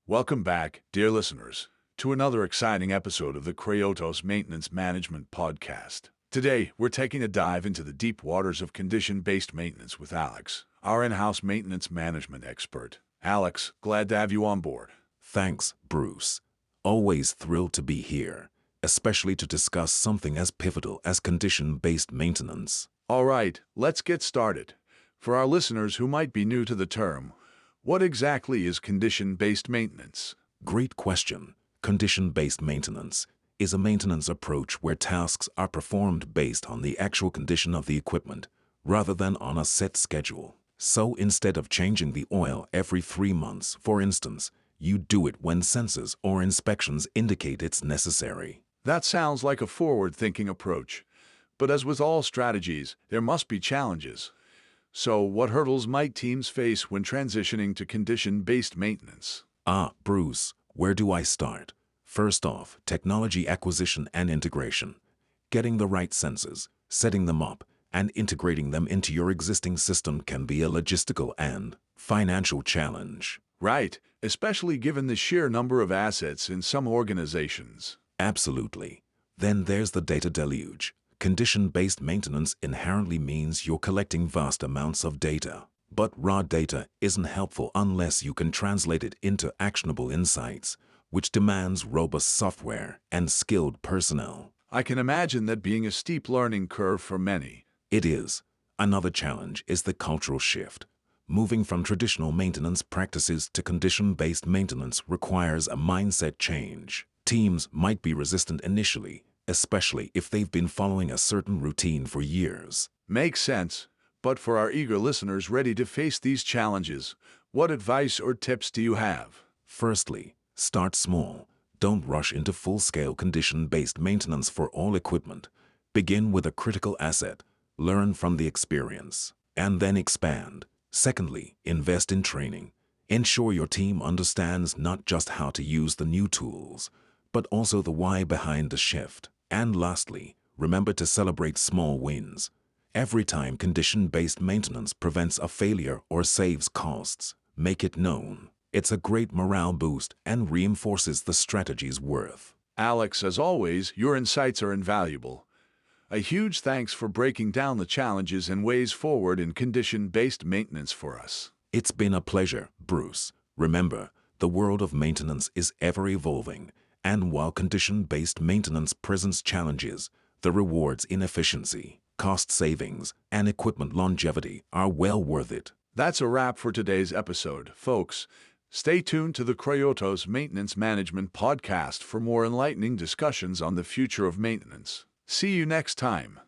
Welcome back, dear listeners, to another exciting episode of the Cryotos Maintenance Management Podcast. Today, we're taking a dive into the deep waters of condition-based maintenance with Alex, our in-house maintenance management expert. Alex, glad to have you on board. Thanks, Bruce. Always thrilled to be here, especially to discuss something as pivotal as condition-based maintenance. All right, let's get started. For our listeners who might be new to the term, what exactly is condition-based maintenance? Great question. Condition-based maintenance is a maintenance approach where tasks are performed based on the actual condition of the equipment, rather than on a set schedule. So instead of changing the oil every 3 months, for instance, you do it when sensors or inspections indicate it's necessary. That sounds like a forward-thinking approach. But as with all strategies, there must be challenges. So what hurdles might teams face when transitioning to condition-based maintenance? Bruce, where do I start? First off, technology acquisition and integration. Getting the right sensors, setting them up, and integrating them into your existing system can be a logistical and financial challenge. Right, especially given the sheer number of assets in some organizations. Absolutely. Then there's the data deluge. Condition-based maintenance inherently means you're collecting vast amounts of data. But raw data isn't helpful unless you can translate it into actionable insights, which demands robust software and skilled personnel. I can imagine that being a steep learning curve for many. It is. Another challenge is the cultural shift. Moving from traditional maintenance practices to condition-based maintenance requires a mindset change. Teams might be resistant initially, especially if they've been following a certain routine for years. Makes sense. But for our eager listeners ready to face these challenges, what advice or tips do you have? Firstly, start small. Don't rush into full-scale condition-based maintenance for all equipment. Begin with a critical asset, learn from the experience, and then expand. Secondly, invest in training. Ensure your team understands not just how to use the new tools, but also the why behind the shift. And lastly, remember to celebrate small wins. Every time condition-based maintenance prevents a failure or saves costs, make it known. It's a great morale boost and reinforces the strategy's worth. Alex, as always, your insights are invaluable. A huge thanks for breaking down the challenges and ways forward in condition-based maintenance for us. It's been a pleasure, Bruce. Remember, the world of maintenance is ever evolving, and while condition-based maintenance presents challenges, the rewards in efficiency, cost savings, and equipment longevity are well worth it. That's a wrap for today's episode, folks. Stay tuned to the Cryotos Maintenance Management Podcast for more enlightening discussions on the future of maintenance. See you next time.